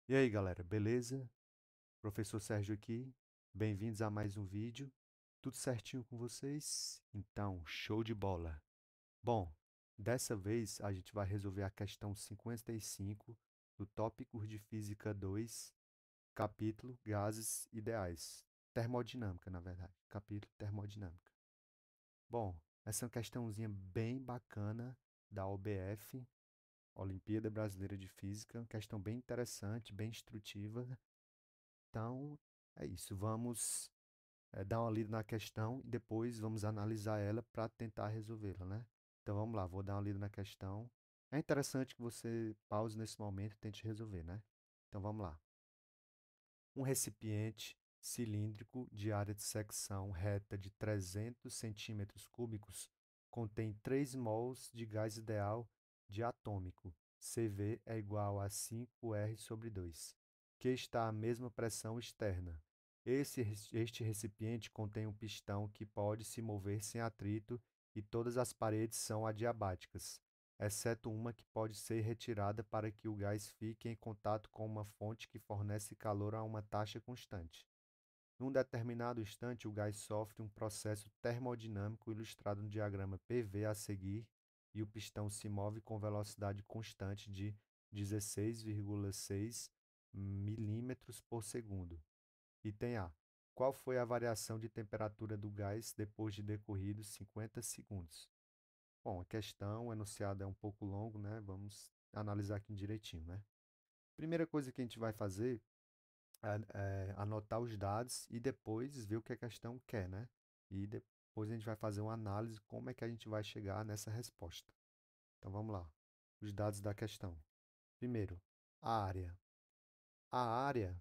E aí, galera, beleza? Professor Sérgio aqui. Bem-vindos a mais um vídeo. Tudo certinho com vocês? Então, show de bola. Bom, dessa vez a gente vai resolver a questão 55 do tópico de Física 2, capítulo Gases Ideais. Termodinâmica, na verdade. Capítulo Termodinâmica. Bom, essa é uma questãozinha bem bacana da OBF, Olimpíada Brasileira de Física. Uma questão bem interessante, bem instrutiva. Então, é isso. Vamos dar uma lida na questão e depois vamos analisar ela para tentar resolvê-la, né? Então vamos lá, vou dar uma lida na questão. É interessante que você pause nesse momento e tente resolver, né? Então vamos lá. Um recipiente cilíndrico de área de secção reta de 300 centímetros cúbicos contém 3 mols de gás ideal diatômico, CV é igual a 5R sobre 2, que está à mesma pressão externa. Este recipiente contém um pistão que pode se mover sem atrito e todas as paredes são adiabáticas, exceto uma que pode ser retirada para que o gás fique em contato com uma fonte que fornece calor a uma taxa constante. Num determinado instante, o gás sofre um processo termodinâmico ilustrado no diagrama PV a seguir, e o pistão se move com velocidade constante de 16,6 milímetros por segundo. Item A. Qual foi a variação de temperatura do gás depois de decorridos 50 segundos? Bom, a questão, o enunciado é um pouco longo, né? Vamos analisar aqui direitinho, né? Primeira coisa que a gente vai fazer é anotar os dados e depois ver o que a questão quer, né? E depois a gente vai fazer uma análise como é que a gente vai chegar nessa resposta. Então vamos lá. Os dados da questão. Primeiro, a área. A área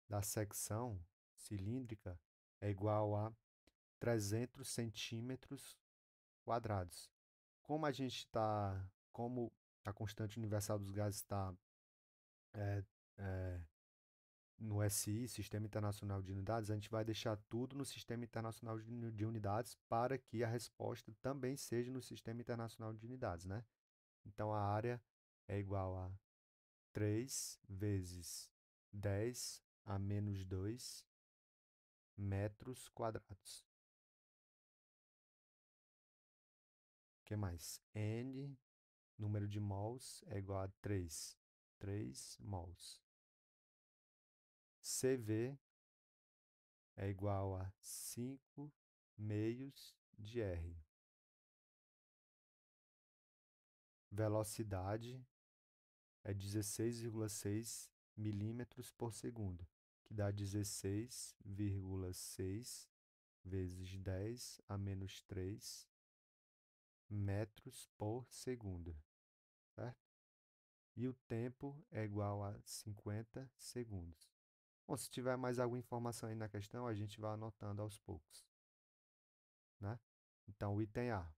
da secção cilíndrica é igual a 300 centímetros quadrados. Como a gente está, como a constante universal dos gases está é, é, no SI, Sistema Internacional de Unidades, a gente vai deixar tudo no Sistema Internacional de Unidades para que a resposta também seja no Sistema Internacional de Unidades, né? Então a área é igual a 3 vezes 10 a menos 2 metros quadrados. O que mais? N, número de mols, é igual a 3. 3 mols. CV é igual a 5 meios de R. Velocidade é 16,6 milímetros por segundo, que dá 16,6 vezes 10 a menos 3 metros por segundo, certo? E o tempo é igual a 50 segundos. Bom, se tiver mais alguma informação aí na questão, a gente vai anotando aos poucos, né? Então, o item A.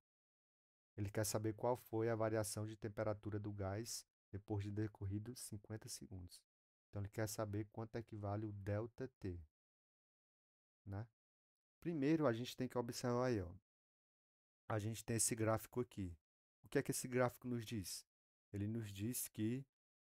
Ele quer saber qual foi a variação de temperatura do gás depois de decorridos 50 segundos. Então, ele quer saber quanto equivale o ΔT, né? Primeiro, a gente tem que observar aí, ó. A gente tem esse gráfico aqui. O que é que esse gráfico nos diz? Ele nos diz que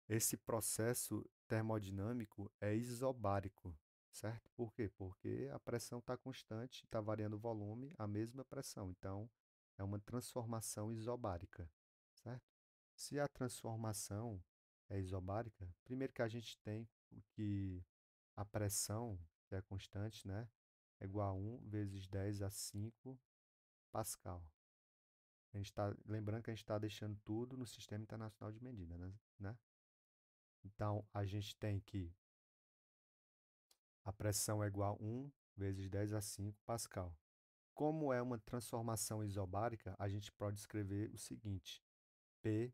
esse processo termodinâmico é isobárico, certo? Por quê? Porque a pressão está constante, está variando o volume, a mesma pressão. Então, é uma transformação isobárica, certo? Se a transformação é isobárica, primeiro que a gente tem que a pressão, que é constante, né? É igual a 1 vezes 10 a 5 Pascal. A gente está lembrando que a gente está deixando tudo no Sistema Internacional de Medida, né? Então, a gente tem que a pressão é igual a 1 vezes 10 a 5 Pascal. Como é uma transformação isobárica, a gente pode escrever o seguinte: P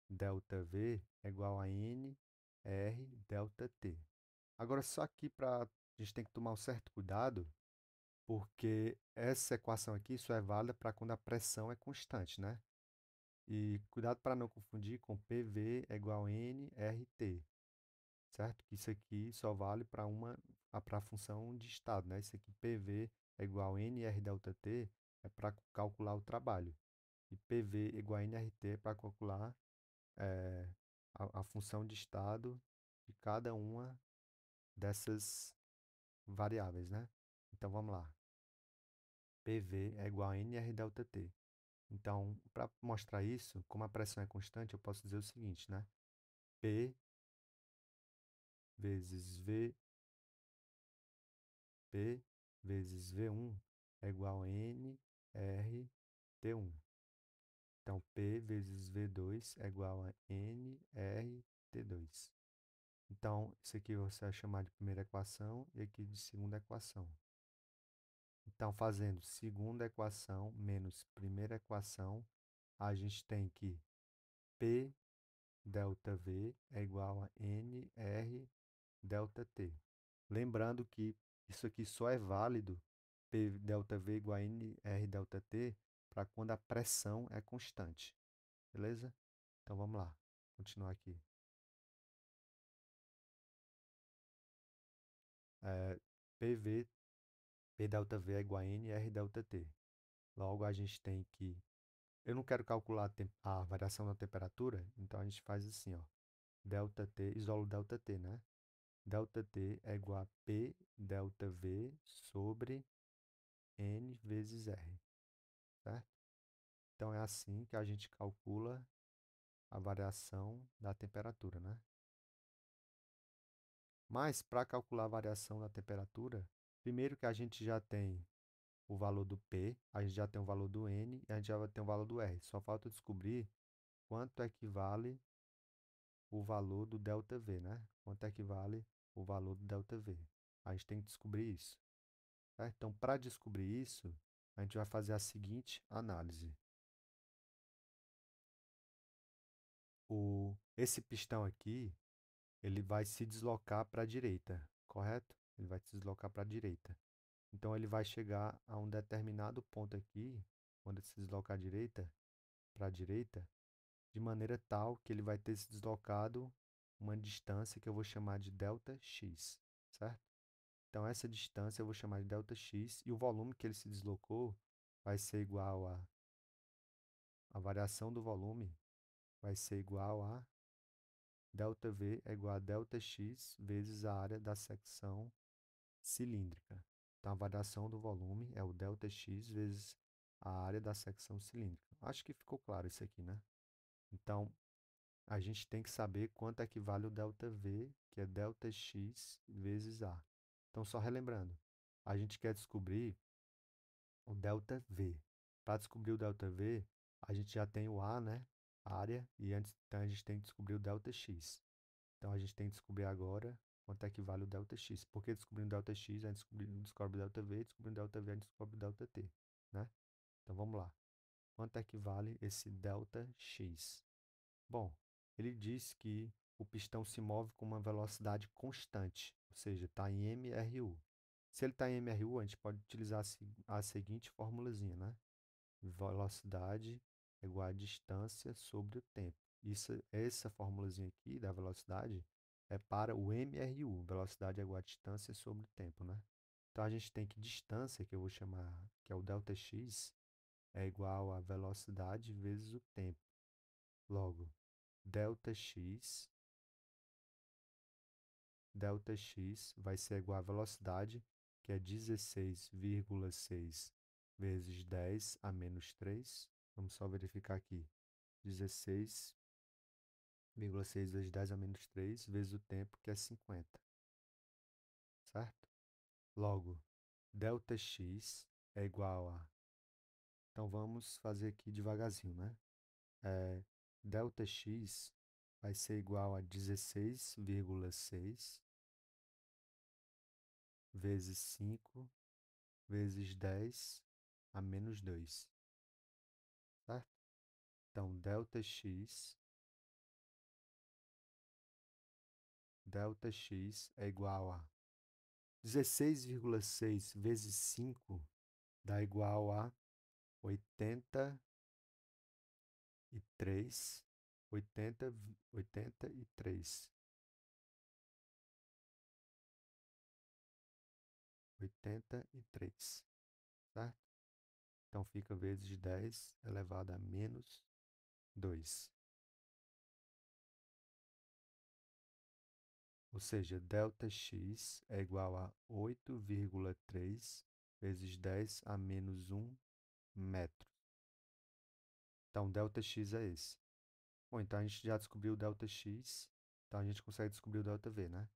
delta V é igual a N R delta T. Agora, só aqui a gente tem que tomar um certo cuidado, porque essa equação aqui só é válida para quando a pressão é constante, né? E cuidado para não confundir com PV é igual a nRT, certo? Que isso aqui só vale para a função de estado, né? Isso aqui PV é igual a nR delta T é para calcular o trabalho. E PV igual a nRT é para calcular eh, a função de estado de cada uma dessas variáveis, né? Então vamos lá. PV é igual a NR delta T. Então, para mostrar isso, como a pressão é constante, eu posso dizer o seguinte, né? P vezes V, P vezes V1 é igual a NR T1. Então, P vezes V2 é igual a NR T2. Então, isso aqui você vai chamar de primeira equação e aqui de segunda equação. Então, fazendo segunda equação menos primeira equação, a gente tem que P delta V é igual a NR delta T. Lembrando que isso aqui só é válido, P delta V igual a NR delta T, para quando a pressão é constante. Beleza? Então, vamos lá. Continuar aqui. PV, P delta V é igual a NR delta T. Logo, a gente tem que... Eu não quero calcular a variação da temperatura, então a gente faz assim, ó. Delta T, isolo delta T, né? Delta T é igual a P delta V sobre N vezes R, certo? Então, é assim que a gente calcula a variação da temperatura, né? Mas, para calcular a variação da temperatura, primeiro que a gente já tem o valor do P, a gente já tem o valor do N e a gente já vai ter o valor do R. Só falta descobrir quanto equivale o valor do ΔV, né? Quanto equivale o valor do ΔV. A gente tem que descobrir isso, certo? Então, para descobrir isso, a gente vai fazer a seguinte análise. Esse pistão aqui, ele vai se deslocar para a direita, correto? Ele vai se deslocar para a direita. Então, ele vai chegar a um determinado ponto aqui, quando ele se deslocar para a direita, de maneira tal que ele vai ter se deslocado uma distância que eu vou chamar de ΔX, certo? Então, essa distância eu vou chamar de ΔX e o volume que ele se deslocou vai ser igual a variação do volume vai ser igual a ΔV é igual a ΔX vezes a área da secção cilíndrica. Então, a variação do volume é o ΔX vezes a área da secção cilíndrica. Acho que ficou claro isso aqui, né? Então, a gente tem que saber quanto equivale o ΔV, que é ΔX vezes A. Então, só relembrando, a gente quer descobrir o ΔV. Para descobrir o ΔV, a gente já tem o A, né? Área, e antes, então a gente tem que descobrir o ΔX. Então, a gente tem que descobrir agora quanto equivale o ΔX. Porque descobrindo o ΔX, a gente descobre o ΔV, descobrindo o ΔV, a gente descobre o ΔT, né? Então, vamos lá. Quanto equivale esse ΔX? Bom, ele diz que o pistão se move com uma velocidade constante, ou seja, está em mRU. Se ele está em mRU, a gente pode utilizar a seguinte formulazinha, né? Velocidade é igual a distância sobre o tempo. Essa formulazinha aqui da velocidade é para o mRU, velocidade é igual a distância sobre o tempo, né? Então, a gente tem que distância, que eu vou chamar, que é o ΔX, é igual a velocidade vezes o tempo. Logo, ΔX vai ser igual à velocidade, que é 16,6 vezes 10 a menos 3. Vamos só verificar aqui. 16,6 vezes 10 a menos 3 vezes o tempo, que é 50. Certo? Logo, ΔX é igual a... Então, vamos fazer aqui devagarzinho, né? ΔX vai ser igual a 16,6 vezes 5 vezes 10 a menos 2, certo? Então, ΔX é igual a 16,6 vezes 5 dá igual a 83, 80, 83, 83, certo? Então, fica vezes 10 elevado a menos 2. Ou seja, ΔX é igual a 8,3 vezes 10 a menos 1 metro. Então, ΔX é esse. Bom, então a gente já descobriu o ΔX, então a gente consegue descobrir o ΔV, né?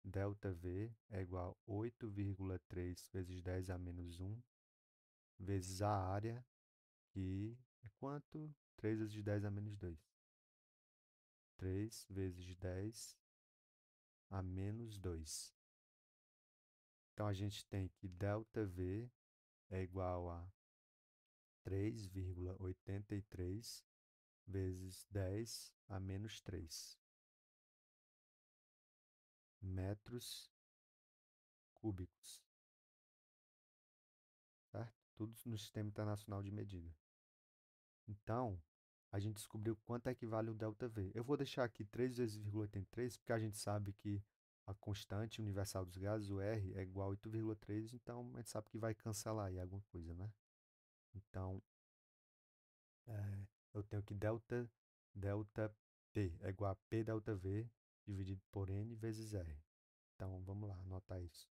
ΔV é igual a 8,3 vezes 10 a menos 1 vezes a área, que é quanto? 3 vezes 10 a menos 2. 3 vezes 10 a menos 2. Então, a gente tem que ΔV é igual a 3,83 vezes 10 a menos 3 metros cúbicos, certo? Tudo no Sistema Internacional de Medida. Então, a gente descobriu quanto equivale o ΔV. Eu vou deixar aqui 3 vezes 0,83, porque a gente sabe que a constante universal dos gases, o R, é igual a 8,3, então a gente sabe que vai cancelar aí alguma coisa, né? Então, eu tenho que delta T é igual a P delta V dividido por N vezes R. Então, vamos lá, anotar isso.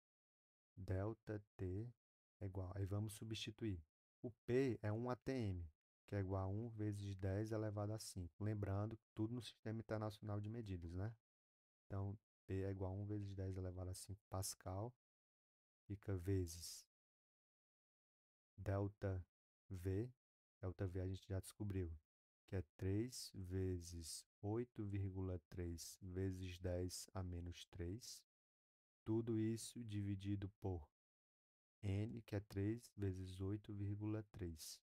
Delta T é igual, aí vamos substituir. O P é 1 ATM, que é igual a 1 vezes 10 elevado a 5. Lembrando, tudo no Sistema Internacional de Medidas, né? Então, P é igual a 1 vezes 10 elevado a 5 Pascal, fica vezes delta V. Delta V a gente já descobriu, que é 3 vezes 8,3 vezes 10 a menos 3. Tudo isso dividido por N, que é 3 vezes 8,3.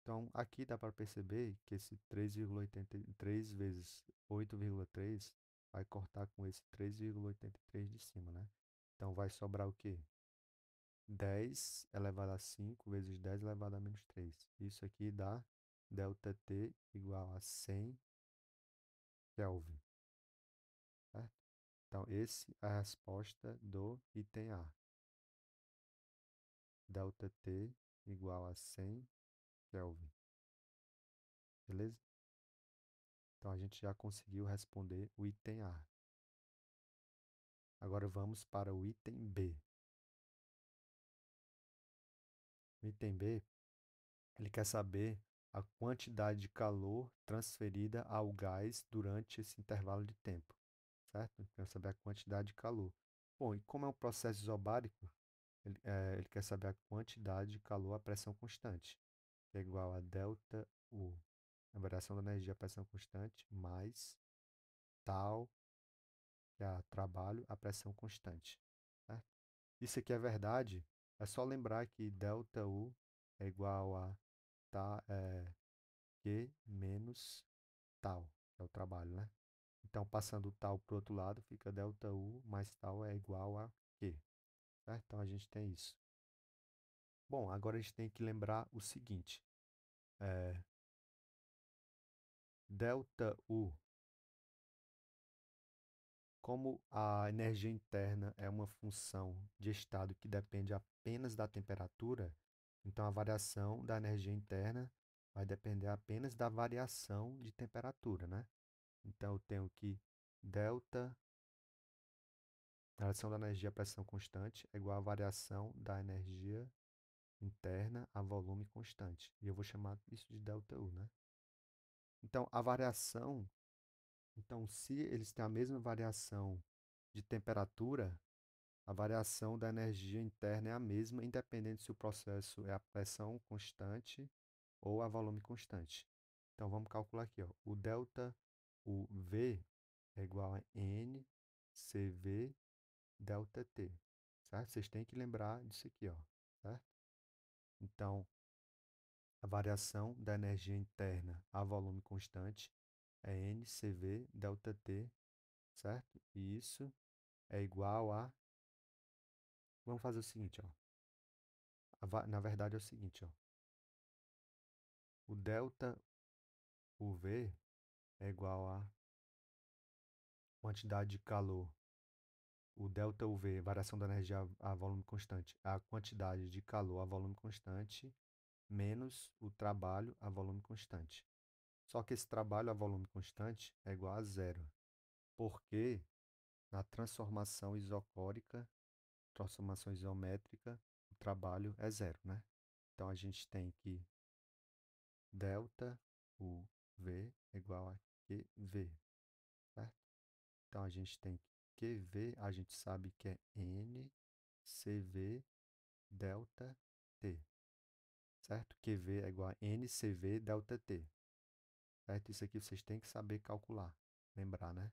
Então, aqui dá para perceber que esse 3,83 vezes 8,3 vai cortar com esse 3,83 de cima, né? Então, vai sobrar o quê? 10 elevado a 5 vezes 10 elevado a menos 3. Isso aqui dá ΔT igual a 100 Kelvin, certo? Então, essa é a resposta do item A. ΔT igual a 100 Kelvin. Beleza? Então, a gente já conseguiu responder o item A. Agora vamos para o item B. O item B, ele quer saber a quantidade de calor transferida ao gás durante esse intervalo de tempo, certo? Quer saber a quantidade de calor. Bom, e como é um processo isobárico, ele quer saber a quantidade de calor à pressão constante, que é igual a ΔU, a variação da energia à pressão constante, mais tal, que é o trabalho à pressão constante, certo? Isso aqui é verdade, é só lembrar que ΔU é igual a Q menos tal, que é o trabalho, né? Então, passando o tal para o outro lado, fica ΔU mais tal é igual a Q, certo? Então, a gente tem isso. Bom, agora a gente tem que lembrar o seguinte, é, ΔU, como a energia interna é uma função de estado que depende apenas da temperatura, então a variação da energia interna vai depender apenas da variação de temperatura, né? Então eu tenho que delta, a variação da energia a pressão constante é igual à variação da energia interna a volume constante. E eu vou chamar isso de ΔU, né? Então a variação, então se eles têm a mesma variação de temperatura, a variação da energia interna é a mesma, independente se o processo é a pressão constante ou a volume constante. Então vamos calcular aqui, ó. O delta, o V é igual a N CV delta T, certo? Vocês têm que lembrar disso aqui, ó, certo? Então, a variação da energia interna a volume constante é NCV delta T, certo? E isso é igual a... Vamos fazer o seguinte, ó. Na verdade é o seguinte, ó. O delta UV é igual a quantidade de calor. O delta UV, variação da energia a volume constante, é a quantidade de calor a volume constante menos o trabalho a volume constante. Só que esse trabalho a volume constante é igual a zero, porque na transformação isocórica, transformação isométrica, o trabalho é zero, né? Então a gente tem que delta UV é igual a QV, certo? Então a gente tem que QV, a gente sabe que é NCV delta T, certo? QV é igual a NCV delta T, certo? Isso aqui vocês têm que saber calcular, lembrar, né?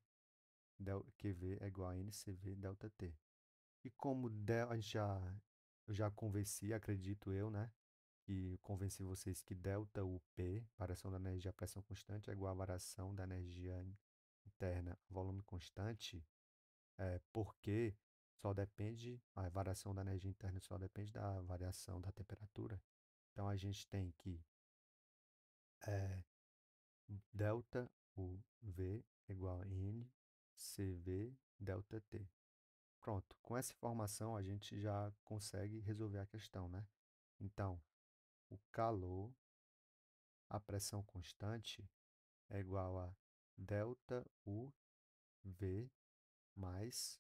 QV é igual a NCV delta T. E como eu já convenci, acredito eu, né? E convenci vocês que delta UP, variação da energia a pressão constante, é igual à variação da energia interna a volume constante, porque só depende, a variação da energia interna só depende da variação da temperatura. Então a gente tem que é, delta UV é igual a N CV delta T. Pronto, com essa informação a gente já consegue resolver a questão, né? Então, o calor, a pressão constante, é igual a delta UV mais,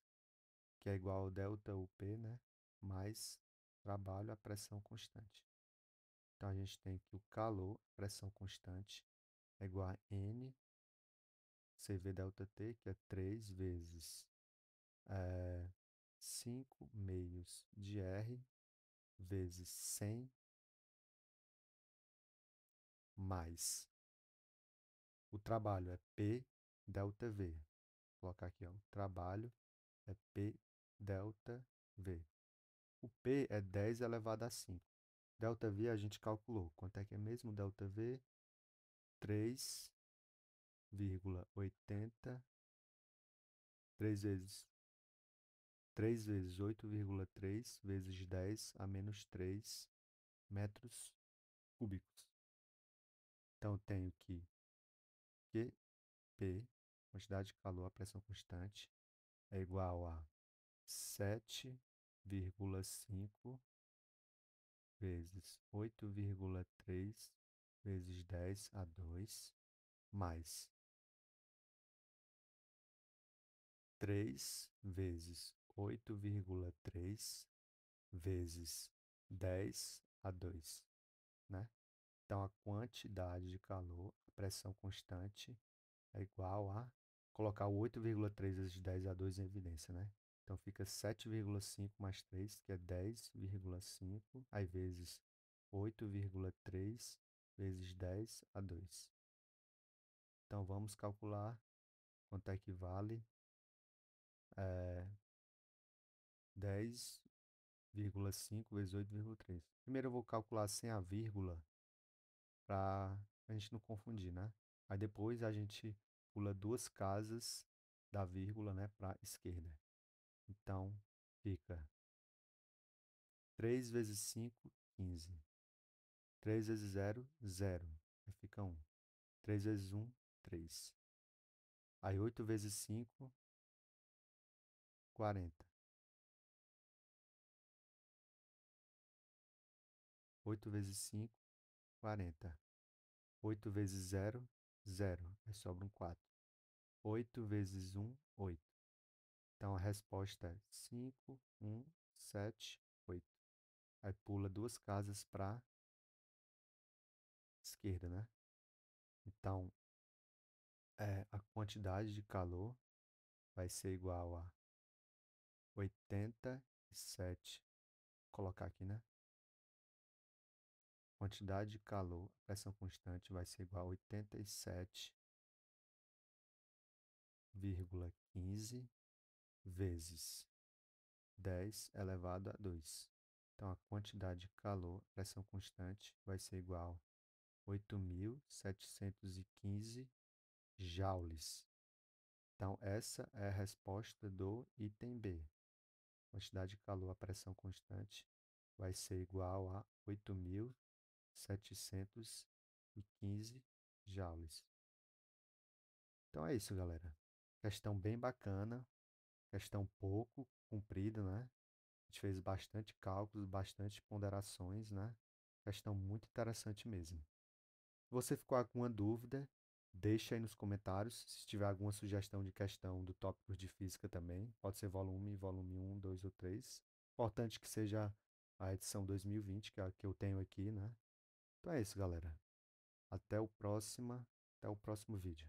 que é igual a delta UP, né? Mais trabalho a pressão constante. Então, a gente tem que o calor, pressão constante, é igual a N CV delta T, que é 3 vezes 5 meios de R vezes 100 mais. O trabalho é P delta V. Vou colocar aqui, ó. O trabalho é P delta V. O P é 10 elevado a 5. Delta V a gente calculou. Quanto é que é mesmo delta V? 3,80. 3 vezes 8,3 vezes 10 a menos 3 metros cúbicos. Então, eu tenho que QP, quantidade de calor a pressão constante, é igual a 7,5 vezes 8,3 vezes 10 a 2 mais 3 vezes 8,3 vezes 10 a 2, né? Então, a quantidade de calor, a pressão constante, é igual a colocar o 8,3 vezes 10 a 2 em evidência, né? Então, fica 7,5 mais 3, que é 10,5, aí vezes 8,3 vezes 10 a 2. Então, vamos calcular quanto é que vale 10,5 vezes 8,3. Primeiro eu vou calcular sem a vírgula para a gente não confundir, né? Aí depois a gente pula duas casas da vírgula, né, para a esquerda. Então, fica 3 vezes 5, 15. 3 vezes 0, 0. Aí fica 1. 3 vezes 1, 3. Aí 8 vezes 5, 40. 8 vezes 5, 40. 8 vezes 0, 0. Aí sobra um 4. 8 vezes 1, 8. Então a resposta é 5, 1, 7, 8. Aí pula duas casas para a esquerda, né? Então a quantidade de calor vai ser igual a 87. Vou colocar aqui, né? Quantidade de calor, pressão constante, vai ser igual a 87,15 vezes 10 elevado a 2. Então, a quantidade de calor, pressão constante, vai ser igual a 8.715 joules. Então, essa é a resposta do item B. Quantidade de calor a pressão constante vai ser igual a 8.715 joules. Então é isso, galera. Questão bem bacana, questão pouco comprida, né? A gente fez bastante cálculos, bastante ponderações, né? Questão muito interessante mesmo. Se você ficou com alguma dúvida, Deixa aí nos comentários se tiver alguma sugestão de questão do tópico de física também. Pode ser volume 1, 2 ou 3. Importante que seja a edição 2020, que é a que eu tenho aqui, né? Então é isso, galera. Até o próximo vídeo.